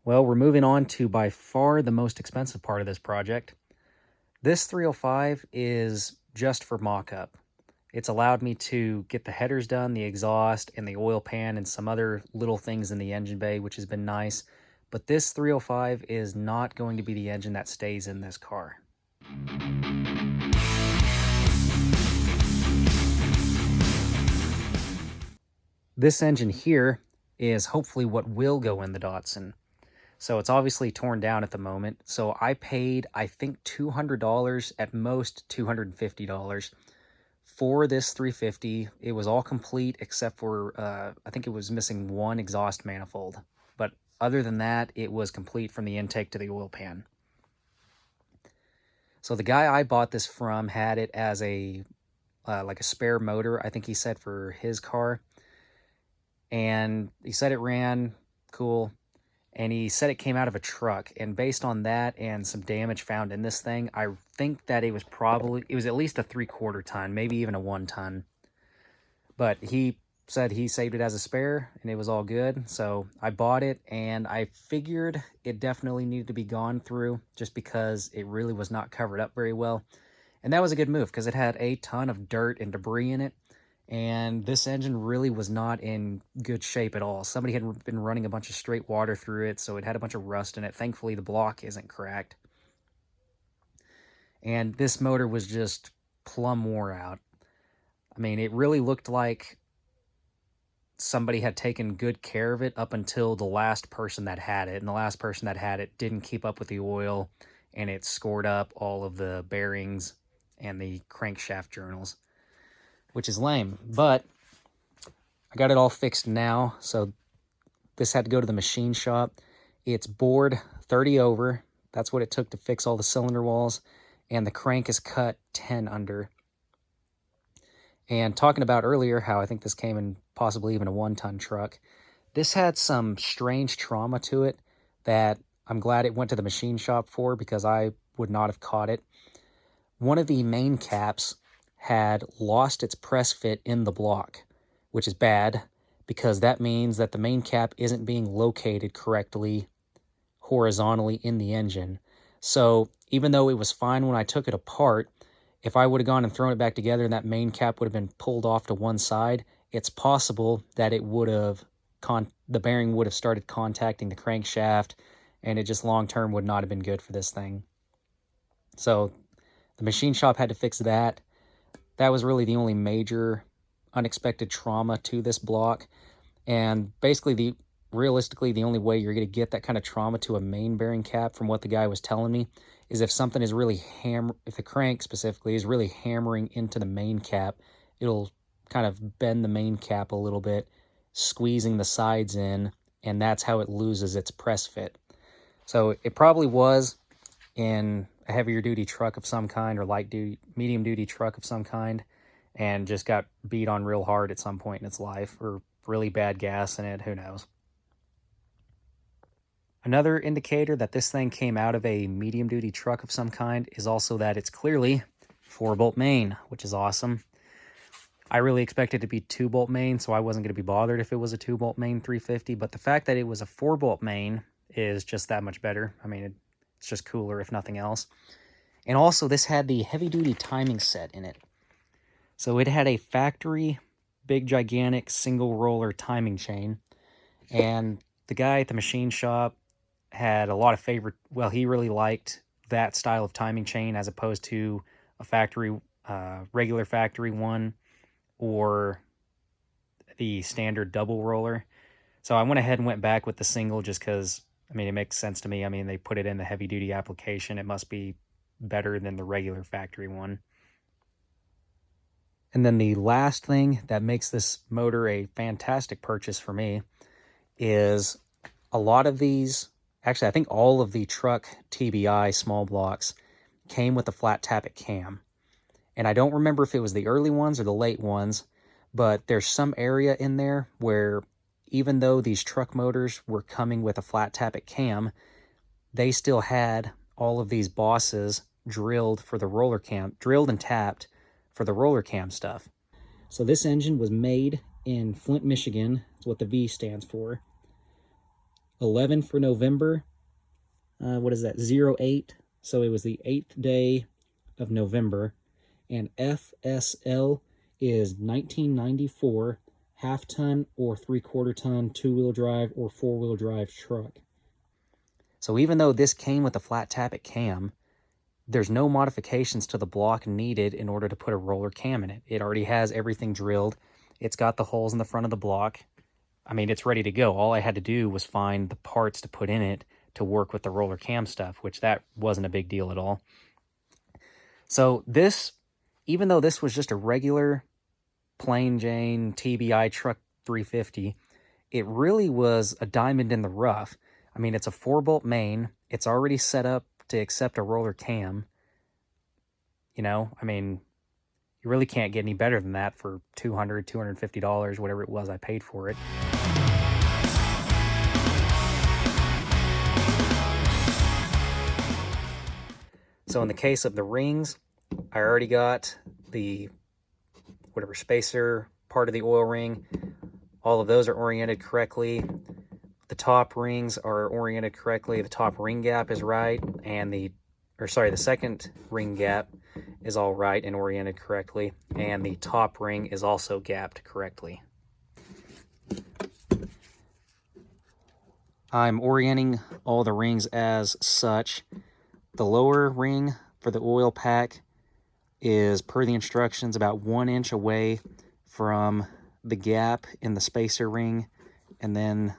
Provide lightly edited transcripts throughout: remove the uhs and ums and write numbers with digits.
Well, we're moving on to by far the most expensive part of this project. This 305 is just for mock-up. It's allowed me to get the headers done, the exhaust, and the oil pan, and some other little things in the engine bay, which has been nice. But this 305 is not going to be the engine that stays in this car. This engine here is hopefully what will go in the Datsun. So it's obviously torn down at the moment. So I paid, I think, $200, at most $250 for this 350. It was all complete except for, I think it was missing one exhaust manifold. But other than that, it was complete from the intake to the oil pan. So the guy I bought this from had it as a, like a spare motor, I think he said, for his car. And he said it ran cool. And he said it came out of a truck. And based on that and some damage found in this thing, I think that it was at least a 3/4 ton, maybe even a 1 ton. But he said he saved it as a spare and it was all good. So I bought it, and I figured it definitely needed to be gone through just because it really was not covered up very well. And that was a good move because it had a ton of dirt and debris in it. And this engine really was not in good shape at all. Somebody had been running a bunch of straight water through it, so it had a bunch of rust in it. Thankfully, the block isn't cracked. And this motor was just plumb wore out. I mean, it really looked like somebody had taken good care of it up until the last person that had it. And the last person that had it didn't keep up with the oil, and it scored up all of the bearings and the crankshaft journals, which is lame. But I got it all fixed now, so this had to go to the machine shop. It's bored 30 over. That's what it took to fix all the cylinder walls, and the crank is cut 10 under. And talking about earlier how I think this came in possibly even a 1-ton truck, this had some strange trauma to it that I'm glad it went to the machine shop for, because I would not have caught it. One of the main caps had lost its press fit in the block, which is bad because that means that the main cap isn't being located correctly horizontally in the engine. So even though it was fine when I took it apart, if I would have gone and thrown it back together and that main cap would have been pulled off to one side, it's possible that it would have the bearing would have started contacting the crankshaft, and it just long-term would not have been good for this thing. So the machine shop had to fix that. That was really the only major unexpected trauma to this block. And basically, realistically, the only way you're going to get that kind of trauma to a main bearing cap, from what the guy was telling me, is if something is really if the crank specifically is really hammering into the main cap, it'll kind of bend the main cap a little bit, squeezing the sides in, and that's how it loses its press fit. So it probably was in a heavier duty truck of some kind, or medium duty truck of some kind, and just got beat on real hard at some point in its life, or really bad gas in it, who knows. Another indicator that this thing came out of a medium duty truck of some kind is also that it's clearly 4-bolt main, which is awesome. I really expected it to be 2-bolt main, so I wasn't going to be bothered if it was a 2-bolt main 350, but the fact that it was a 4-bolt main is just that much better. I mean, it's just cooler, if nothing else. And also, this had the heavy-duty timing set in it. So it had a factory, big, gigantic, single-roller timing chain. And the guy at the machine shop had a lot of he really liked that style of timing chain as opposed to a factory, regular factory one, or the standard double roller. So I went ahead and went back with the single just because, I mean, it makes sense to me. I mean, they put it in the heavy duty application. It must be better than the regular factory one. And then the last thing that makes this motor a fantastic purchase for me is a lot of these, actually I think all of the truck TBI small blocks came with a flat tappet cam. And I don't remember if it was the early ones or the late ones, but there's some area in there where even though these truck motors were coming with a flat tappet cam, they still had all of these bosses drilled for the roller cam, drilled and tapped for the roller cam stuff. So this engine was made in Flint, Michigan. That's what the V stands for. 11 for November. What is that? 08. So it was the 8th day of November. And FSL is 1994 half-ton or three-quarter-ton two-wheel drive or four-wheel drive truck. So even though this came with a flat tappet cam, there's no modifications to the block needed in order to put a roller cam in it. It already has everything drilled. It's got the holes in the front of the block. I mean, it's ready to go. All I had to do was find the parts to put in it to work with the roller cam stuff, which that wasn't a big deal at all. So this, even though this was just a regular plain Jane TBI truck 350, it really was a diamond in the rough. I mean, it's a 4-bolt main. It's already set up to accept a roller cam. You know, I mean, you really can't get any better than that for $200, $250, whatever it was I paid for it. So in the case of the rings, I already got the whatever spacer part of the oil ring. All of those are oriented correctly. The top rings are oriented correctly. The top ring gap is right, and the second ring gap is all right and oriented correctly, and the top ring is also gapped correctly. I'm orienting all the rings as such. The lower ring for the oil pack is, per the instructions, about 1 inch away from the gap in the spacer ring, and then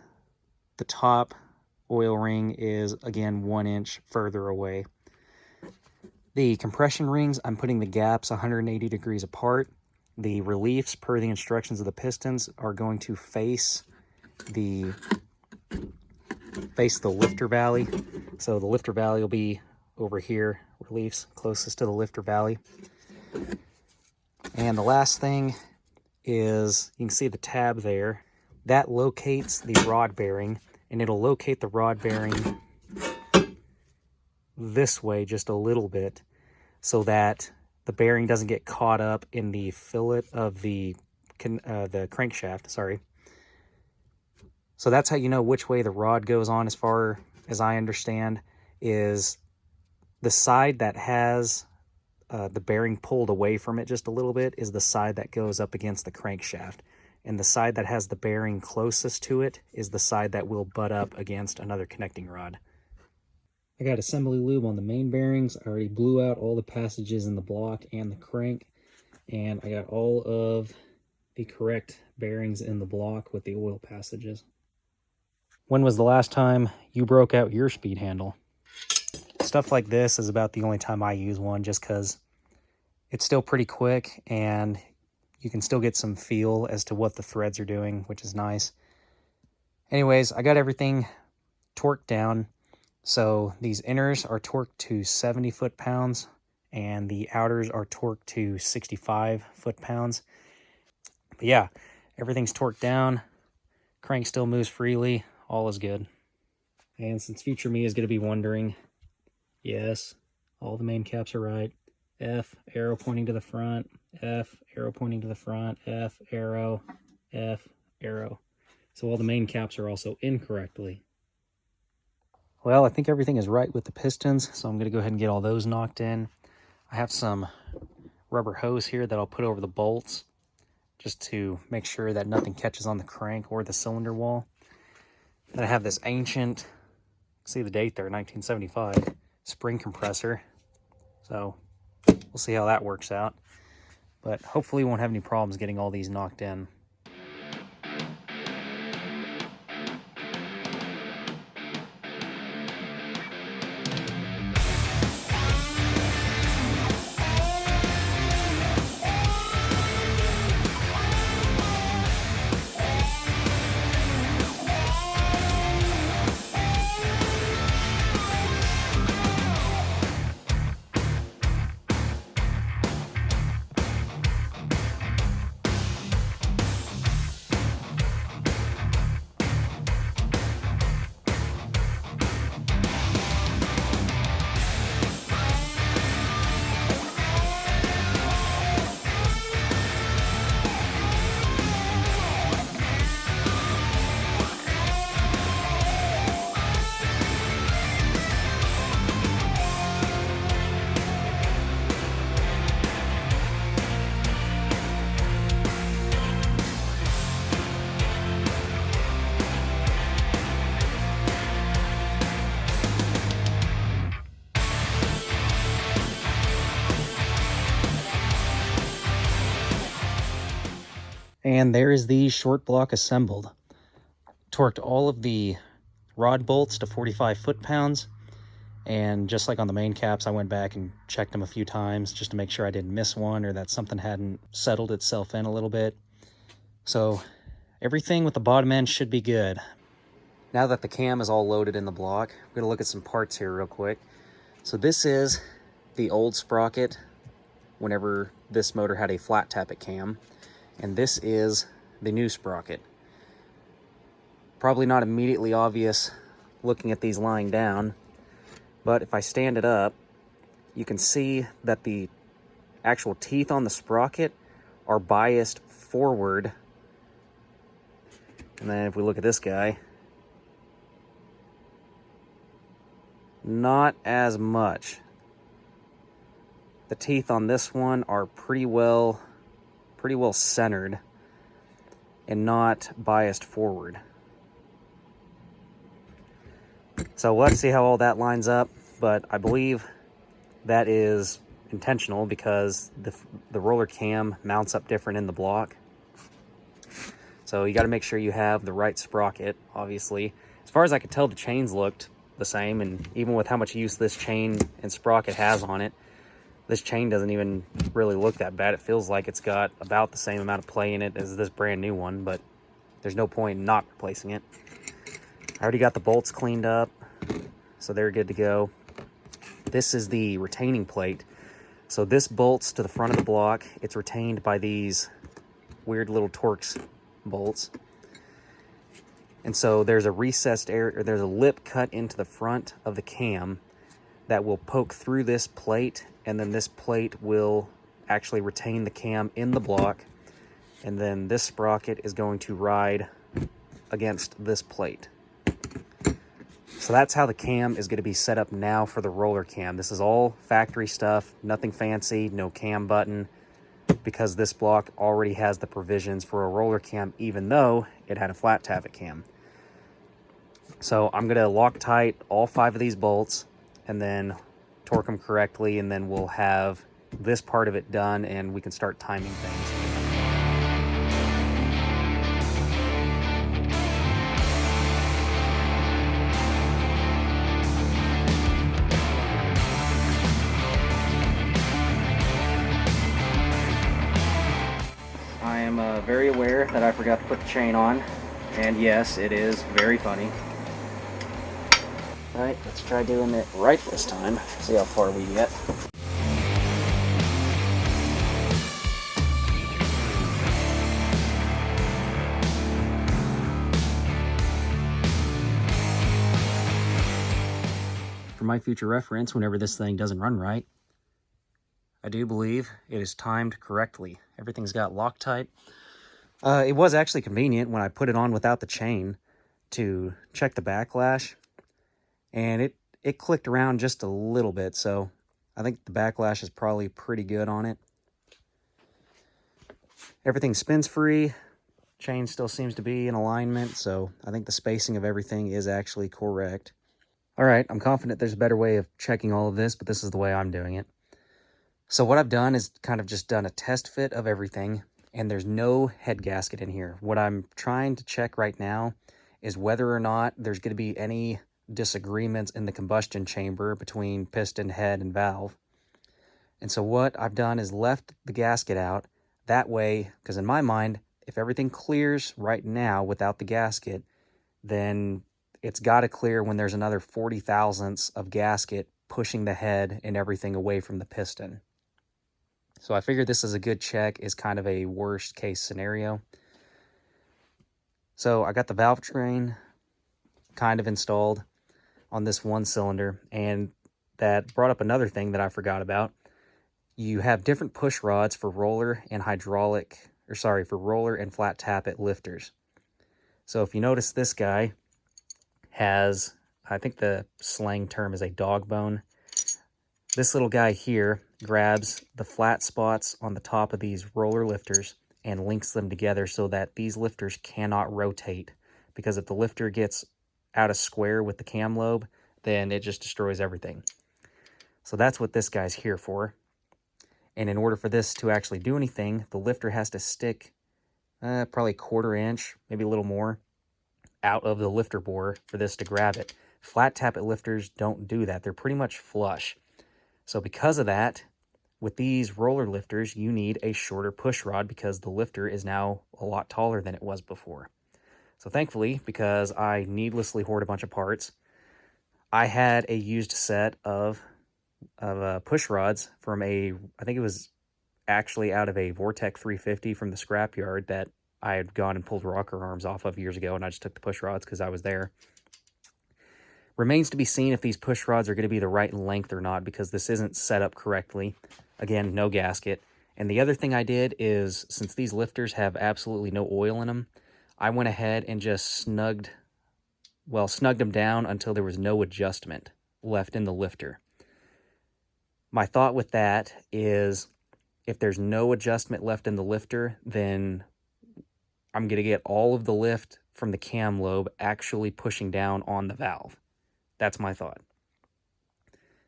the top oil ring is, again, 1 inch further away. The compression rings, I'm putting the gaps 180 degrees apart. The reliefs, per the instructions of the pistons, are going to face the lifter valley. So the lifter valley will be over here, reliefs closest to the lifter valley. And the last thing is, you can see the tab there. That locates the rod bearing, and it'll locate the rod bearing this way just a little bit so that the bearing doesn't get caught up in the fillet of the crankshaft, sorry. So that's how you know which way the rod goes on, as far as I understand, is the side that has the bearing pulled away from it just a little bit is the side that goes up against the crankshaft. And the side that has the bearing closest to it is the side that will butt up against another connecting rod. I got assembly lube on the main bearings. I already blew out all the passages in the block and the crank. And I got all of the correct bearings in the block with the oil passages. When was the last time you broke out your speed handle? Stuff like this is about the only time I use one, just because it's still pretty quick and you can still get some feel as to what the threads are doing, which is nice. Anyways, I got everything torqued down. So these inners are torqued to 70 foot-pounds and the outers are torqued to 65 foot-pounds. But yeah, everything's torqued down. Crank still moves freely. All is good. And since future me is going to be wondering, yes, all the main caps are right. F, arrow pointing to the front. F, arrow pointing to the front. F, arrow. F, arrow. So all the main caps are also incorrectly. Well, I think everything is right with the pistons, so I'm going to go ahead and get all those knocked in. I have some rubber hose here that I'll put over the bolts just to make sure that nothing catches on the crank or the cylinder wall. Then I have this ancient, see the date there, 1975, spring compressor. So we'll see how that works out. But hopefully we won't have any problems getting all these knocked in. And there is the short block assembled. Torqued all of the rod bolts to 45 foot-pounds. And just like on the main caps, I went back and checked them a few times just to make sure I didn't miss one or that something hadn't settled itself in a little bit. So everything with the bottom end should be good. Now that the cam is all loaded in the block, we're gonna look at some parts here real quick. So this is the old sprocket whenever this motor had a flat tappet cam, and this is the new sprocket. Probably not immediately obvious looking at these lying down, but if I stand it up, you can see that the actual teeth on the sprocket are biased forward. And then if we look at this guy, not as much. The teeth on this one are pretty well centered and not biased forward. So we'll have to see how all that lines up, but I believe that is intentional because the roller cam mounts up different in the block. So you got to make sure you have the right sprocket, obviously. As far as I could tell, the chains looked the same, and even with how much use this chain and sprocket has on it, this chain doesn't even really look that bad. It feels like it's got about the same amount of play in it as this brand new one, but there's no point in not replacing it. I already got the bolts cleaned up, so they're good to go. This is the retaining plate. So this bolts to the front of the block. It's retained by these weird little Torx bolts. And so there's a recessed area, or there's a lip cut into the front of the cam that will poke through this plate, and then this plate will actually retain the cam in the block, and then this sprocket is going to ride against this plate. So that's how the cam is going to be set up now for the roller cam. This is all factory stuff, nothing fancy, no cam button, because this block already has the provisions for a roller cam, even though it had a flat tappet cam. So I'm going to Loctite all 5 of these bolts and then torque them correctly, and then we'll have this part of it done and we can start timing things. I am very aware that I forgot to put the chain on, and yes, it is very funny. All right, let's try doing it right this time. See how far we get. For my future reference, whenever this thing doesn't run right, I do believe it is timed correctly. Everything's got Loctite. It was actually convenient when I put it on without the chain to check the backlash, and it clicked around just a little bit, so I think the backlash is probably pretty good on it. Everything spins free. Chain still seems to be in alignment, so I think the spacing of everything is actually correct. All right, I'm confident there's a better way of checking all of this, but this is the way I'm doing it. So what I've done is kind of just done a test fit of everything, and there's no head gasket in here. What I'm trying to check right now is whether or not there's going to be any disagreements in the combustion chamber between piston, head, and valve. And so what I've done is left the gasket out. That way, because in my mind, if everything clears right now without the gasket, then it's got to clear when there's another 40 thousandths of gasket pushing the head and everything away from the piston. So I figured this is a good check, is kind of a worst case scenario. So I got the valve train kind of installed on this one cylinder, and that brought up another thing that I forgot about. You have different push rods for roller and for roller and flat tappet lifters. So if you notice, this guy has, I think the slang term is a dog bone. This little guy here grabs the flat spots on the top of these roller lifters and links them together so that these lifters cannot rotate, because if the lifter gets out of square with the cam lobe, then it just destroys everything. So that's what this guy's here for. And in order for this to actually do anything, the lifter has to stick probably 1/4 inch, maybe a little more, out of the lifter bore for this to grab it. Flat tappet lifters don't do that. They're pretty much flush. So because of that, with these roller lifters, you need a shorter push rod because the lifter is now a lot taller than it was before. So thankfully, because I needlessly hoard a bunch of parts, I had a used set of push rods from I think it was actually out of a Vortec 350 from the scrapyard that I had gone and pulled rocker arms off of years ago, and I just took the push rods because I was there. Remains to be seen if these push rods are going to be the right length or not, because this isn't set up correctly. Again, no gasket. And the other thing I did is, since these lifters have absolutely no oil in them, I went ahead and just snugged them down until there was no adjustment left in the lifter. My thought with that is, if there's no adjustment left in the lifter, then I'm going to get all of the lift from the cam lobe actually pushing down on the valve. That's my thought.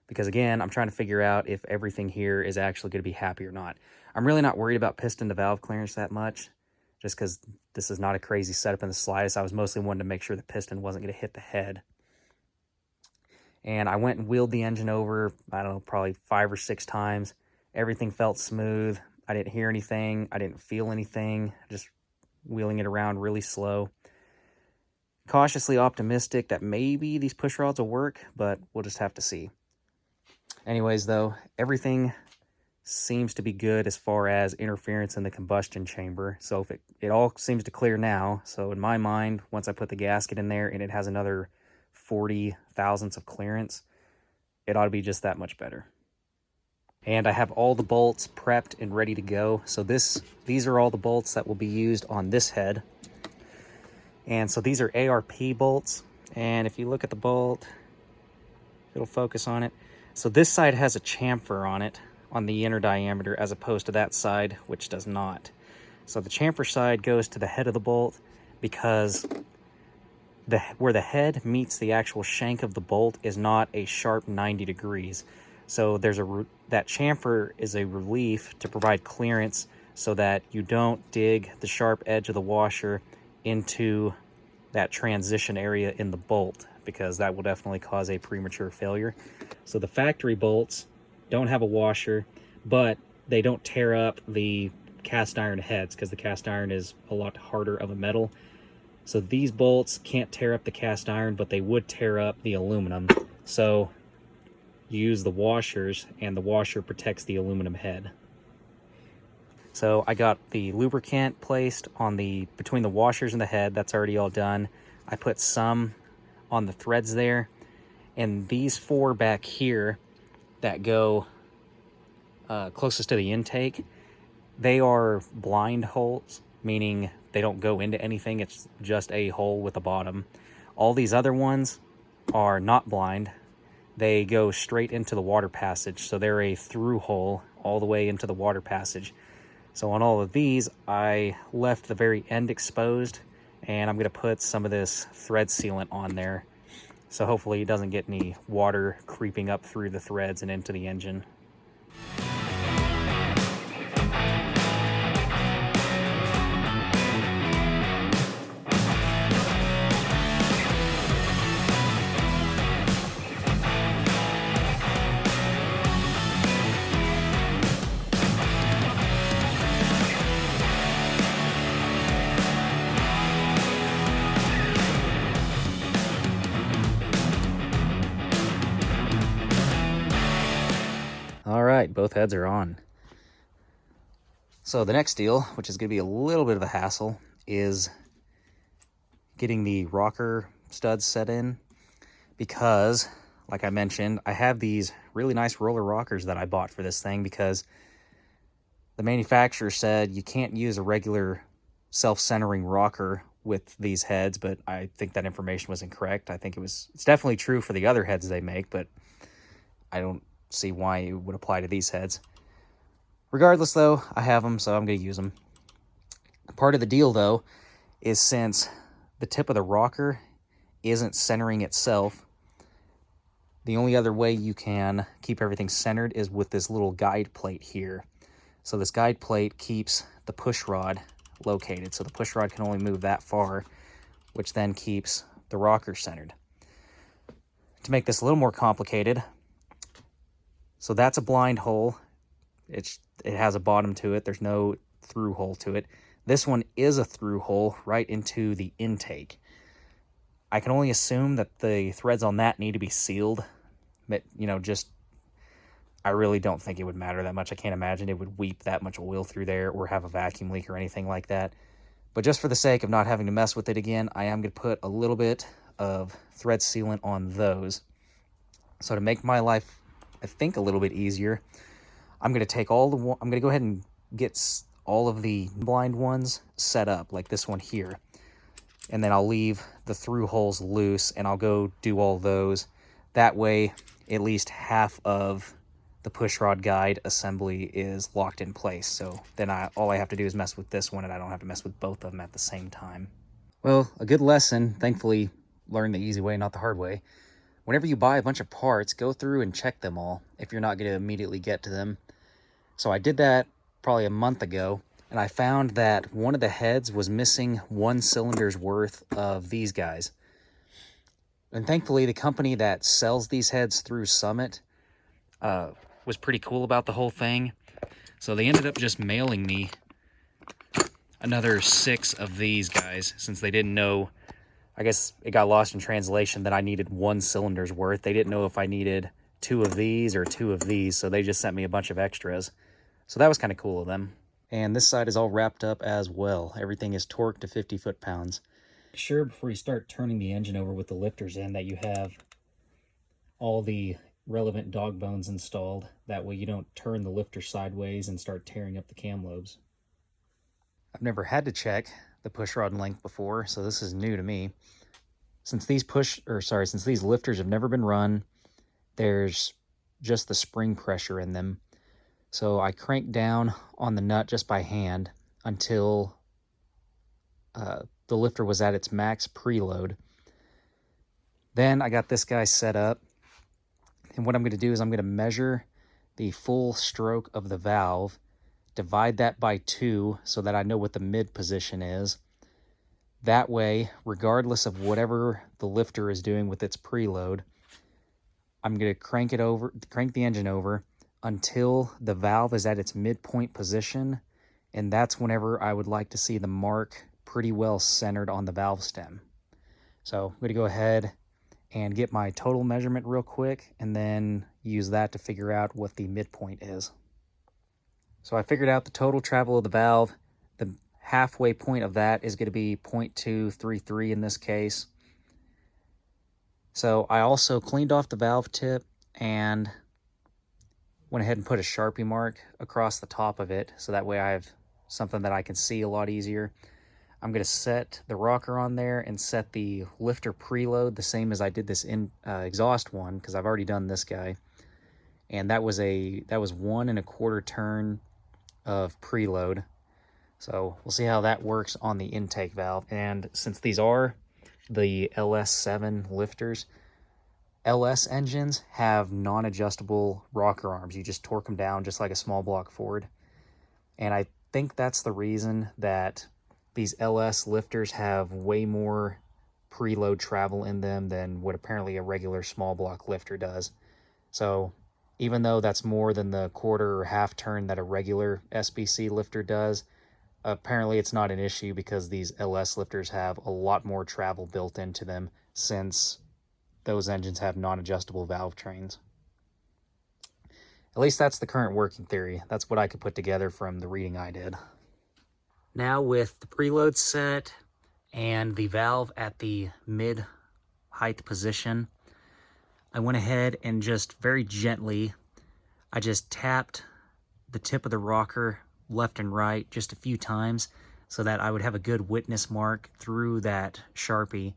Because again, I'm trying to figure out if everything here is actually going to be happy or not. I'm really not worried about piston to valve clearance that much, just because this is not a crazy setup in the slightest. I was mostly wanting to make sure the piston wasn't going to hit the head. And I went and wheeled the engine over, I don't know, probably 5 or 6 times. Everything felt smooth. I didn't hear anything. I didn't feel anything. Just wheeling it around really slow. Cautiously optimistic that maybe these push rods will work, but we'll just have to see. Anyways, though, everything seems to be good as far as interference in the combustion chamber. So if it all seems to clear now. So in my mind, once I put the gasket in there and it has another 40 thousandths of clearance, it ought to be just that much better. And I have all the bolts prepped and ready to go. So these are all the bolts that will be used on this head. And so these are ARP bolts. And if you look at the bolt, it'll focus on it. So this side has a chamfer on it, on the inner diameter, as opposed to that side, which does not. So the chamfer side goes to the head of the bolt because where the head meets the actual shank of the bolt is not a sharp 90 degrees. So that chamfer is a relief to provide clearance so that you don't dig the sharp edge of the washer into that transition area in the bolt, because that will definitely cause a premature failure. So the factory bolts don't have a washer, but they don't tear up the cast iron heads because the cast iron is a lot harder of a metal. So these bolts can't tear up the cast iron, but they would tear up the aluminum. So you use the washers, and the washer protects the aluminum head. So I got the lubricant placed on between the washers and the head. That's already all done. I put some on the threads there. And these 4 back here that go closest to the intake, they are blind holes, meaning they don't go into anything. It's just a hole with a bottom. All these other ones are not blind. They go straight into the water passage. So they're a through hole all the way into the water passage. So on all of these, I left the very end exposed, and I'm going to put some of this thread sealant on there. So hopefully it doesn't get any water creeping up through the threads and into the engine. All right, both heads are on. So the next deal, which is going to be a little bit of a hassle, is getting the rocker studs set in, because, like I mentioned, I have these really nice roller rockers that I bought for this thing because the manufacturer said you can't use a regular self-centering rocker with these heads, but I think that information was incorrect. I think it's definitely true for the other heads they make, but I don't see why it would apply to these heads. Regardless, though, I have them, so I'm going to use them. Part of the deal, though, is since the tip of the rocker isn't centering itself, the only other way you can keep everything centered is with this little guide plate here. So this guide plate keeps the push rod located. So the push rod can only move that far, which then keeps the rocker centered. To make this a little more complicated, so that's a blind hole. It has a bottom to it. There's no through hole to it. This one is a through hole right into the intake. I can only assume that the threads on that need to be sealed. But, I really don't think it would matter that much. I can't imagine it would weep that much oil through there or have a vacuum leak or anything like that. But just for the sake of not having to mess with it again, I am going to put a little bit of thread sealant on those. So to make my life, I think, a little bit easier, I'm going to take I'm going to go ahead and get all of the blind ones set up, like this one here. And then I'll leave the through holes loose, and I'll go do all those. That way, at least half of the pushrod guide assembly is locked in place. So then all I have to do is mess with this one, and I don't have to mess with both of them at the same time. Well, a good lesson. Thankfully, learned the easy way, not the hard way. Whenever you buy a bunch of parts, go through and check them all if you're not going to immediately get to them. So I did that probably a month ago, and I found that one of the heads was missing 1 cylinder's worth of these guys. And thankfully, the company that sells these heads through Summit was pretty cool about the whole thing. So they ended up just mailing me another 6 of these guys, since they didn't know, I guess it got lost in translation that I needed 1 cylinder's worth. They didn't know if I needed 2 of these or 2 of these, so they just sent me a bunch of extras. So that was kind of cool of them. And this side is all wrapped up as well. Everything is torqued to 50 foot-pounds. Make sure before you start turning the engine over with the lifters in that you have all the relevant dog bones installed. That way you don't turn the lifter sideways and start tearing up the cam lobes. I've never had to check the pushrod length before, so this is new to me. Since these lifters have never been run, there's just the spring pressure in them. So I cranked down on the nut just by hand until the lifter was at its max preload. Then I got this guy set up, and what I'm going to do is I'm going to measure the full stroke of the valve, divide that by 2 so that I know what the mid position is. That way, regardless of whatever the lifter is doing with its preload, I'm going to crank the engine over until the valve is at its midpoint position, and that's whenever I would like to see the mark pretty well centered on the valve stem. So I'm going to go ahead and get my total measurement real quick, and then use that to figure out what the midpoint is. So I figured out the total travel of the valve. The halfway point of that is going to be 0.233 in this case. So I also cleaned off the valve tip and went ahead and put a Sharpie mark across the top of it, so that way I have something that I can see a lot easier. I'm going to set the rocker on there and set the lifter preload the same as I did this exhaust one, because I've already done this guy. And that was 1 1/4 turn of preload. So we'll see how that works on the intake valve. And since these are the LS7 lifters, LS engines have non-adjustable rocker arms. You just torque them down just like a small block Ford. And I think that's the reason that these LS lifters have way more preload travel in them than what apparently a regular small block lifter does. So even though that's more than the 1/4 or half turn that a regular SBC lifter does, apparently it's not an issue because these LS lifters have a lot more travel built into them, since those engines have non-adjustable valve trains. At least that's the current working theory. That's what I could put together from the reading I did. Now with the preload set and the valve at the mid-height position, I went ahead and just very gently, I just tapped the tip of the rocker left and right just a few times so that I would have a good witness mark through that Sharpie.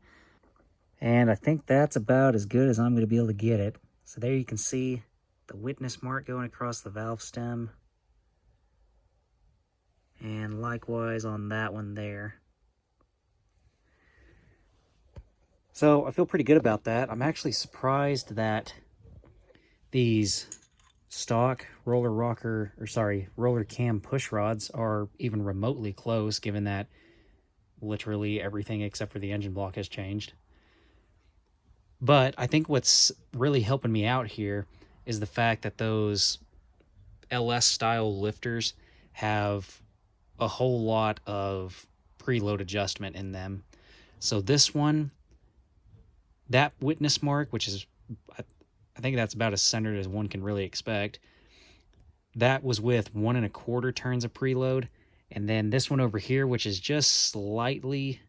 And I think that's about as good as I'm going to be able to get it. So there you can see the witness mark going across the valve stem. And likewise on that one there. So I feel pretty good about that. I'm actually surprised that these stock roller cam push rods are even remotely close, given that literally everything except for the engine block has changed. But I think what's really helping me out here is the fact that those LS style lifters have a whole lot of preload adjustment in them. So this one, that witness mark, which is, I think that's about as centered as one can really expect, that was with 1 1/4 turns of preload. And then this one over here, which is just slightly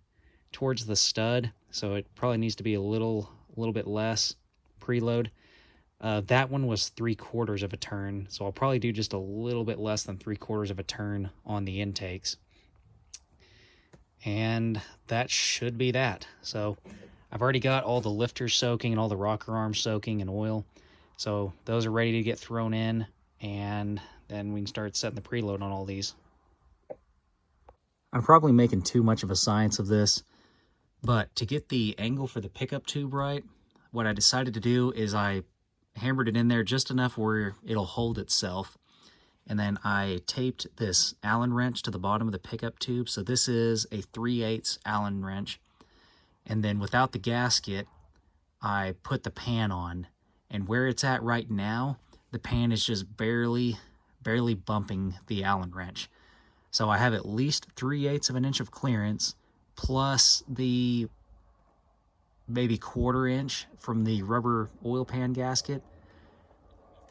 towards the stud, so it probably needs to be a little bit less preload. That one was 3/4 of a turn, so I'll probably do just a little bit less than 3/4 of a turn on the intakes. And that should be that. So I've already got all the lifters soaking and all the rocker arms soaking in oil. So those are ready to get thrown in, and then we can start setting the preload on all these. I'm probably making too much of a science of this, but to get the angle for the pickup tube right, what I decided to do is I hammered it in there just enough where it'll hold itself. And then I taped this Allen wrench to the bottom of the pickup tube. So this is a 3/8 Allen wrench. And then without the gasket, I put the pan on. And where it's at right now, the pan is just barely bumping the Allen wrench. So I have at least 3/8 of an inch of clearance, plus the maybe 1/4 inch from the rubber oil pan gasket.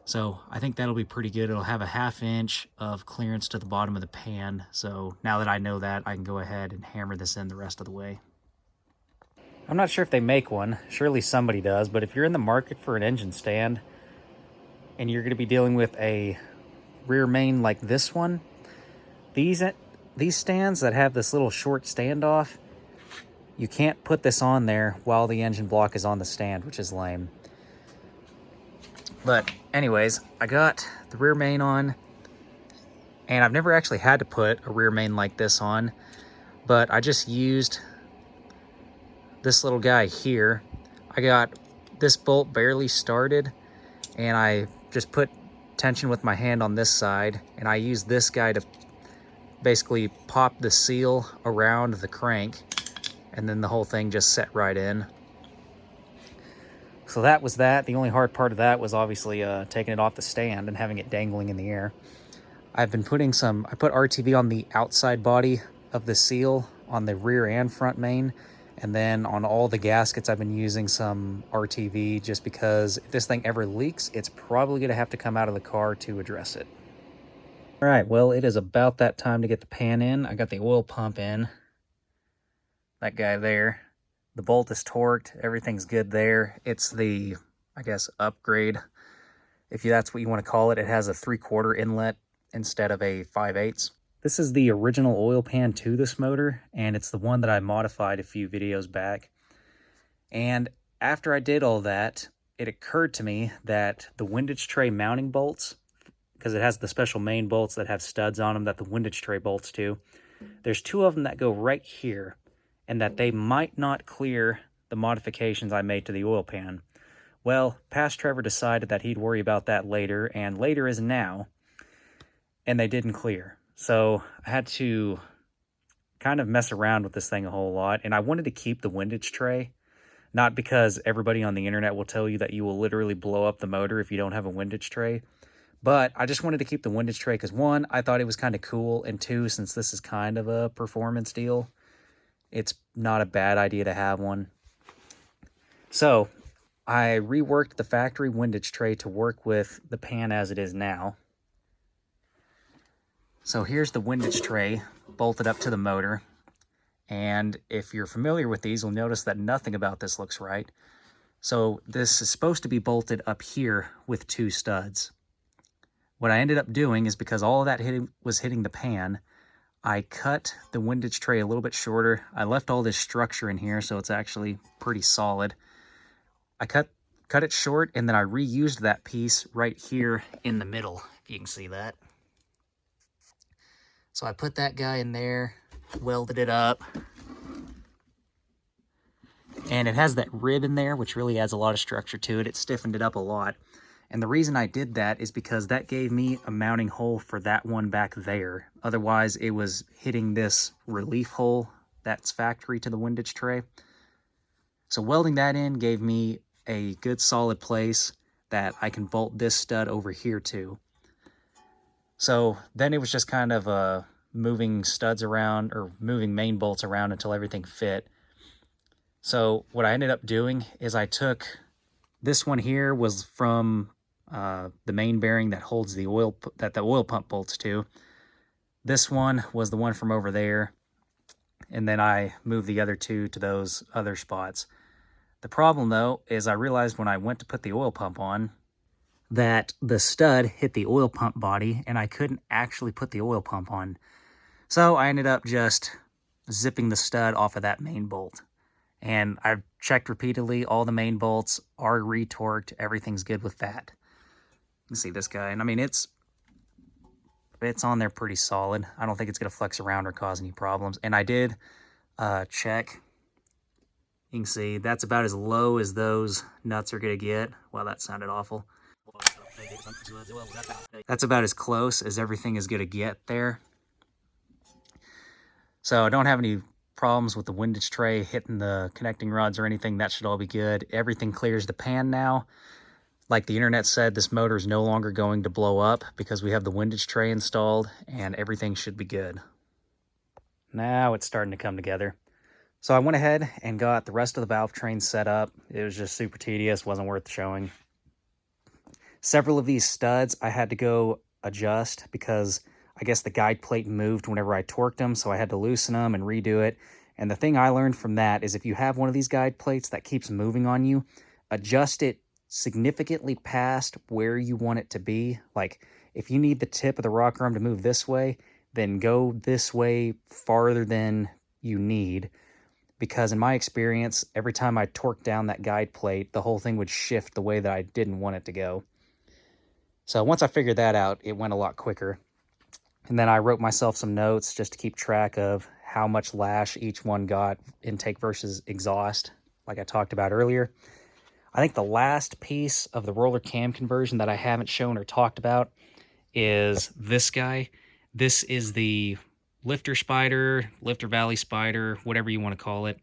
So I think that'll be pretty good. It'll have a 1/2 inch of clearance to the bottom of the pan. So now that I know that, I can go ahead and hammer this in the rest of the way. I'm not sure if they make one. Surely somebody does. But if you're in the market for an engine stand and you're going to be dealing with a rear main like this one, these stands that have this little short standoff, you can't put this on there while the engine block is on the stand, which is lame. But anyways, I got the rear main on, and I've never actually had to put a rear main like this on, but I just used this little guy here. I got this bolt barely started, and I just put tension with my hand on this side, and I used this guy to basically pop the seal around the crank, and then the whole thing just set right in. So that was that. The only hard part of that was obviously taking it off the stand and having it dangling in the air. I've been putting I put RTV on the outside body of the seal on the rear and front main, and then on all the gaskets I've been using some RTV, just because if this thing ever leaks, it's probably going to have to come out of the car to address it. All right, well, it is about that time to get the pan in. I got the oil pump in. That guy there. The bolt is torqued. Everything's good there. It's the, I guess, upgrade, if that's what you want to call it. It has a 3/4 inlet instead of a 5/8. This is the original oil pan to this motor, and it's the one that I modified a few videos back. And after I did all that, it occurred to me that the windage tray mounting bolts, because it has the special main bolts that have studs on them that the windage tray bolts to, there's 2 of them that go right here, and that they might not clear the modifications I made to the oil pan. Well, Past Trevor decided that he'd worry about that later, and later is now, and they didn't clear. So I had to kind of mess around with this thing a whole lot, and I wanted to keep the windage tray, not because everybody on the internet will tell you that you will literally blow up the motor if you don't have a windage tray, but I just wanted to keep the windage tray because, 1, I thought it was kind of cool, and 2, since this is kind of a performance deal, it's not a bad idea to have one. So I reworked the factory windage tray to work with the pan as it is now. So here's the windage tray bolted up to the motor. And if you're familiar with these, you'll notice that nothing about this looks right. So this is supposed to be bolted up here with 2 studs. What I ended up doing is, because all of that was hitting the pan, I cut the windage tray a little bit shorter. I left all this structure in here, so it's actually pretty solid. I cut it short, and then I reused that piece right here in the middle, if you can see that. So I put that guy in there, welded it up, and it has that rib in there, which really adds a lot of structure to it. It stiffened it up a lot. And the reason I did that is because that gave me a mounting hole for that one back there. Otherwise, it was hitting this relief hole that's factory to the windage tray. So welding that in gave me a good solid place that I can bolt this stud over here to. So then it was just kind of moving studs around, or moving main bolts around until everything fit. So what I ended up doing is I took, this one here was from the main bearing that holds the oil, that the oil pump bolts to. This one was the one from over there. And then I moved the other two to those other spots. The problem though is I realized when I went to put the oil pump on that the stud hit the oil pump body and I couldn't actually put the oil pump on. So I ended up just zipping the stud off of that main bolt. And I've checked repeatedly, all the main bolts are retorqued, everything's good with that. You can see this guy, and I mean, it's on there pretty solid. I don't think it's gonna flex around or cause any problems. And I did check. You can see that's about as low as those nuts are gonna get. Wow, that sounded awful. That's about as close as everything is gonna get there. So I don't have any problems with the windage tray hitting the connecting rods or anything. That should all be good. Everything clears the pan now. Like the internet said, this motor is no longer going to blow up because we have the windage tray installed, and everything should be good. Now it's starting to come together. So I went ahead and got the rest of the valve train set up. It was just super tedious, wasn't worth showing. Several of these studs I had to go adjust because I guess the guide plate moved whenever I torqued them, so I had to loosen them and redo it. And the thing I learned from that is if you have one of these guide plates that keeps moving on you, adjust it significantly past where you want it to be. Like if you need the tip of the rocker arm to move this way, then go this way farther than you need. Because in my experience, every time I torqued down that guide plate, the whole thing would shift the way that I didn't want it to go. So once I figured that out, it went a lot quicker. And then I wrote myself some notes just to keep track of how much lash each one got, intake versus exhaust, like I talked about earlier. I think the last piece of the roller cam conversion that I haven't shown or talked about is this guy. This is the lifter spider, lifter valley spider, whatever you want to call it.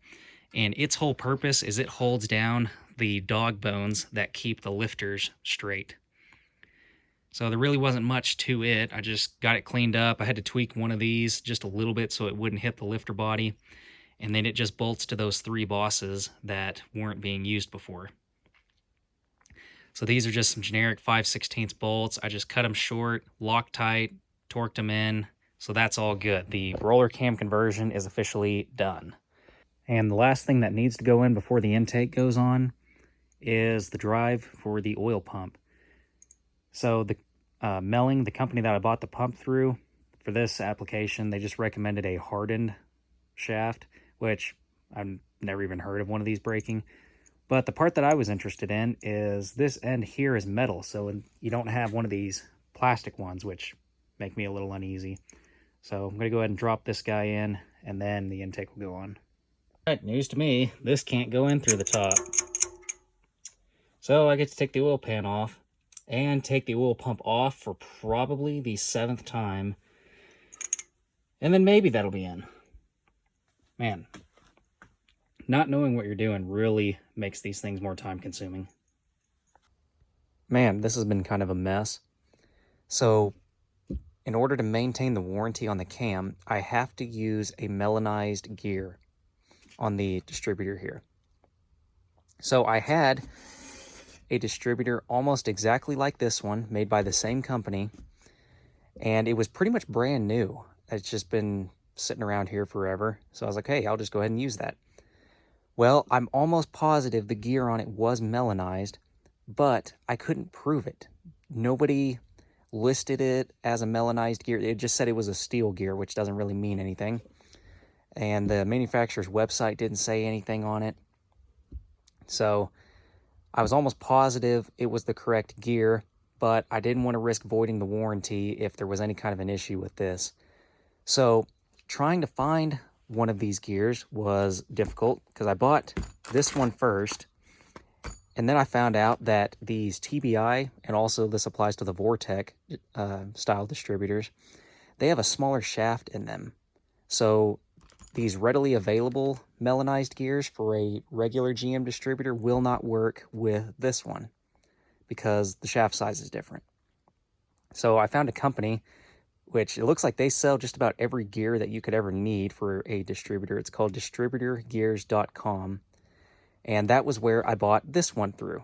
And its whole purpose is it holds down the dog bones that keep the lifters straight. So there really wasn't much to it. I just got it cleaned up. I had to tweak one of these just a little bit so it wouldn't hit the lifter body. And then it just bolts to those 3 bosses that weren't being used before. So these are just some generic 5/16 bolts. I just cut them short, Loctite, torqued them in. So that's all good. The roller cam conversion is officially done. And the last thing that needs to go in before the intake goes on is the drive for the oil pump. So the Melling, the company that I bought the pump through for this application, they just recommended a hardened shaft, which I've never even heard of one of these breaking. But the part that I was interested in is this end here is metal, so you don't have one of these plastic ones, which make me a little uneasy. So I'm going to go ahead and drop this guy in, and then the intake will go on. All right, news to me, this can't go in through the top. So I get to take the oil pan off and take the oil pump off for probably the 7th time. And then maybe that'll be in. Man, not knowing what you're doing really makes these things more time consuming. Man, this has been kind of a mess. So in order to maintain the warranty on the cam, I have to use a melanized gear on the distributor here. So I had a distributor almost exactly like this one, made by the same company, and it was pretty much brand new. It's just been sitting around here forever, so I was like, hey, I'll just go ahead and use that. Well, I'm almost positive the gear on it was melanized, but I couldn't prove it. Nobody listed it as a melanized gear. It just said it was a steel gear, which doesn't really mean anything. And the manufacturer's website didn't say anything on it. So I was almost positive it was the correct gear, but I didn't want to risk voiding the warranty if there was any kind of an issue with this. So trying to find one of these gears was difficult because I bought this one first, And then I found out that these TBI, and also this applies to the Vortec style distributors, they have a smaller shaft in them. So these readily available melanized gears for a regular GM distributor will not work with this one because the shaft size is different. So I found a company which it looks like they sell just about every gear that you could ever need for a distributor. It's called distributorgears.com. And that was where I bought this one through,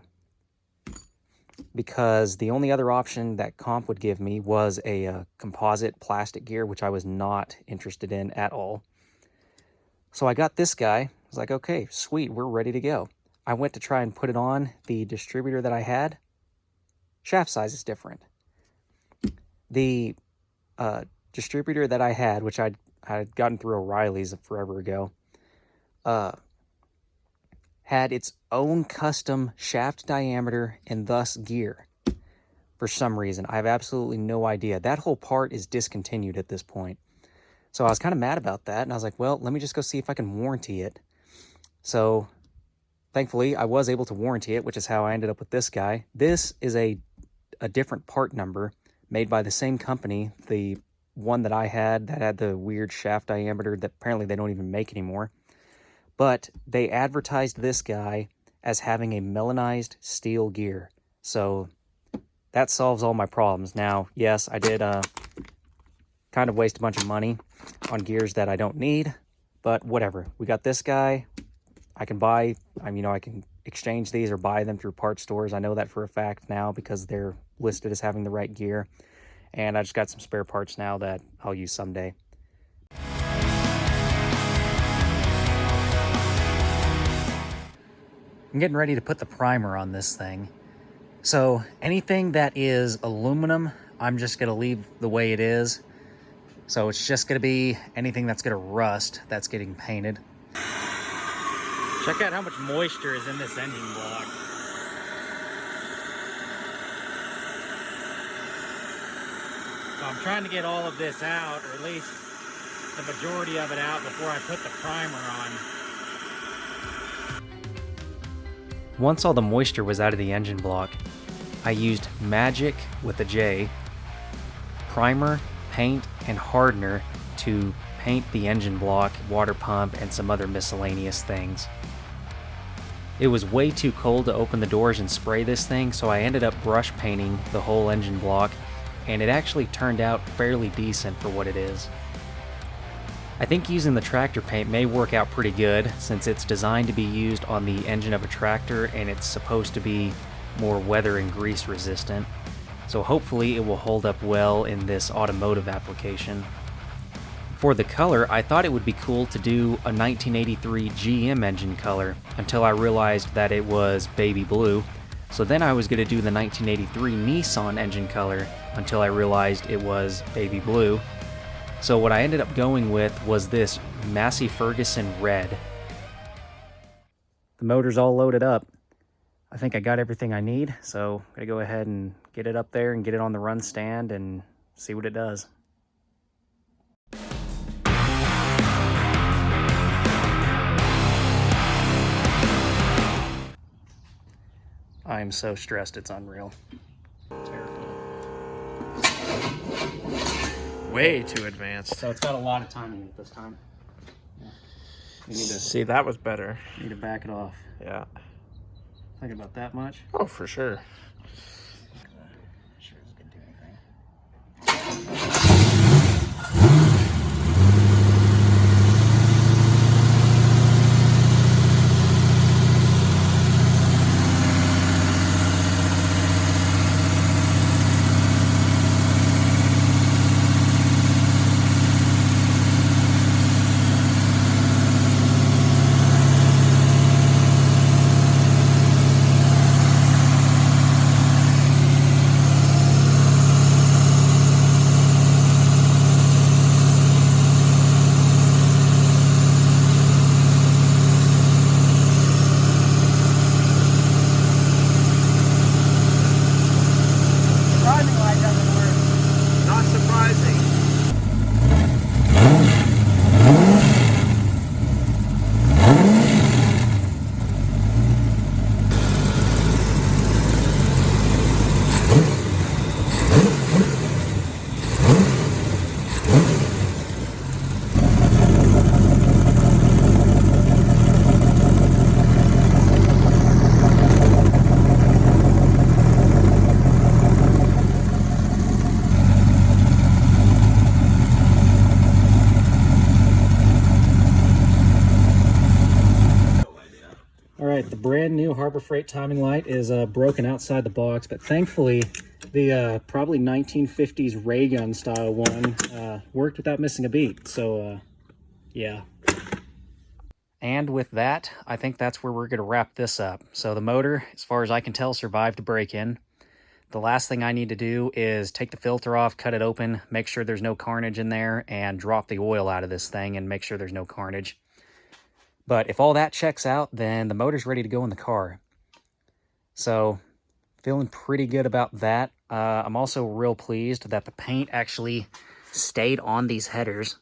because the only other option that comp would give me was a composite plastic gear, which I was not interested in at all. So I got this guy. I was like, okay, sweet, we're ready to go. I went to try and put it on the distributor that I had. Shaft size is different. The distributor that I had, which I had gotten through O'Reilly's forever ago, had its own custom shaft diameter and thus gear for some reason. I have absolutely no idea. That whole part is discontinued at this point. So I was kind of mad about that, and I was like, well, let me just go see if I can warranty it. So thankfully, I was able to warranty it, which is how I ended up with this guy. This is a different part number made by the same company, the one that I had that had the weird shaft diameter that apparently they don't even make anymore. But they advertised this guy as having a melanized steel gear. So that solves all my problems. Now, yes, I did kind of waste a bunch of money on gears that I don't need, but whatever. We got this guy. I can buy, I can exchange these or buy them through part stores. I know that for a fact now because they're listed as having the right gear. And I just got some spare parts now that I'll use someday. I'm getting ready to put the primer on this thing. So anything that is aluminum, I'm just gonna leave the way it is. So it's just gonna be anything that's gonna rust that's getting painted. Check out how much moisture is in this engine block. So I'm trying to get all of this out, or at least the majority of it out before I put the primer on. Once all the moisture was out of the engine block, I used Magic with a J, primer, paint, and hardener to paint the engine block, water pump, and some other miscellaneous things. It was way too cold to open the doors and spray this thing, so I ended up brush painting the whole engine block, and it actually turned out fairly decent for what it is. I think using the tractor paint may work out pretty good since it's designed to be used on the engine of a tractor and it's supposed to be more weather and grease resistant. So hopefully it will hold up well in this automotive application. For the color, I thought it would be cool to do a 1983 GM engine color until I realized that it was baby blue. So then I was going to do the 1983 Nissan engine color until I realized it was baby blue. So what I ended up going with was this Massey Ferguson red. The motor's all loaded up. I think I got everything I need, so I'm gonna go ahead and get it up there and get it on the run stand and see what it does. I am so stressed, it's unreal. Terrible. Way too advanced. So it's got a lot of timing at this time. Yeah. You need to See, that was better. Need to back it off. Yeah. Think about that much. Oh, for sure. Sure this could do anything. right, the brand new Harbor Freight timing light is broken outside the box, but thankfully the probably 1950s ray gun style one worked without missing a beat. So yeah. And with that, I think that's where we're going to wrap this up. So the motor, as far as I can tell, survived a break-in. The last thing I need to do is take the filter off, cut it open, make sure there's no carnage in there, and drop the oil out of this thing and make sure there's no carnage. But if all that checks out, then the motor's ready to go in the car. So, feeling pretty good about that. I'm also real pleased that the paint actually stayed on these headers.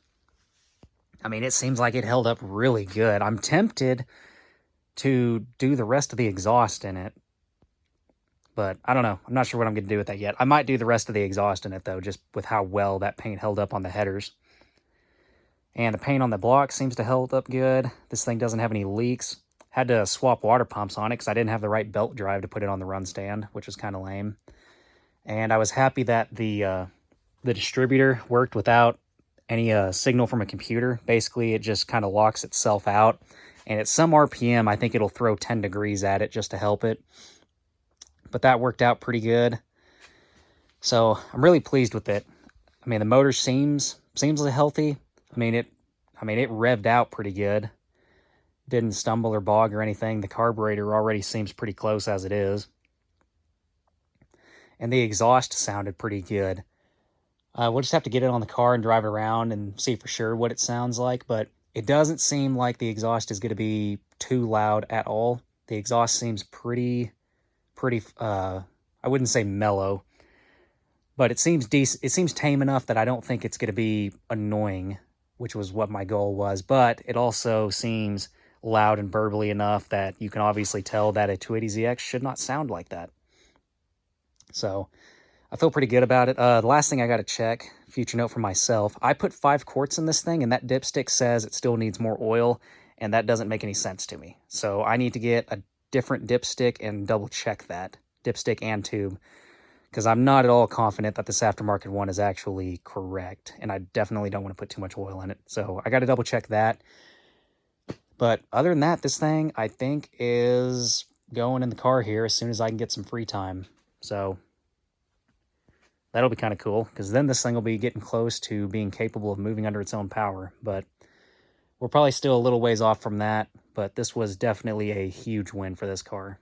I mean, it seems like it held up really good. I'm tempted to do the rest of the exhaust in it, but I don't know. I'm not sure what I'm going to do with that yet. I might do the rest of the exhaust in it, though, just with how well that paint held up on the headers. And the paint on the block seems to hold up good. This thing doesn't have any leaks. Had to swap water pumps on it because I didn't have the right belt drive to put it on the run stand, which was kind of lame. And I was happy that the distributor worked without any signal from a computer. Basically, it just kind of locks itself out. And at some RPM, I think it'll throw 10 degrees at it just to help it. But that worked out pretty good. So I'm really pleased with it. I mean, the motor seems healthy. I mean, it revved out pretty good. Didn't stumble or bog or anything. The carburetor already seems pretty close as it is. And the exhaust sounded pretty good. We'll just have to get it on the car and drive it around and see for sure what it sounds like. But it doesn't seem like the exhaust is going to be too loud at all. The exhaust seems pretty, I wouldn't say mellow, but it seems decent. It seems tame enough that I don't think it's going to be annoying, which was what my goal was. But it also seems loud and burbly enough that you can obviously tell that a 280ZX should not sound like that. So I feel pretty good about it. The last thing I got to check, future note for myself, I put 5 quarts in this thing, and that dipstick says it still needs more oil, and that doesn't make any sense to me. So I need to get a different dipstick and double check that, dipstick and tube, because I'm not at all confident that this aftermarket one is actually correct, and I definitely don't want to put too much oil in it. So I got to double check that. But other than that, this thing, I think, is going in the car here as soon as I can get some free time. So that'll be kind of cool, because then this thing will be getting close to being capable of moving under its own power. But we're probably still a little ways off from that, but this was definitely a huge win for this car.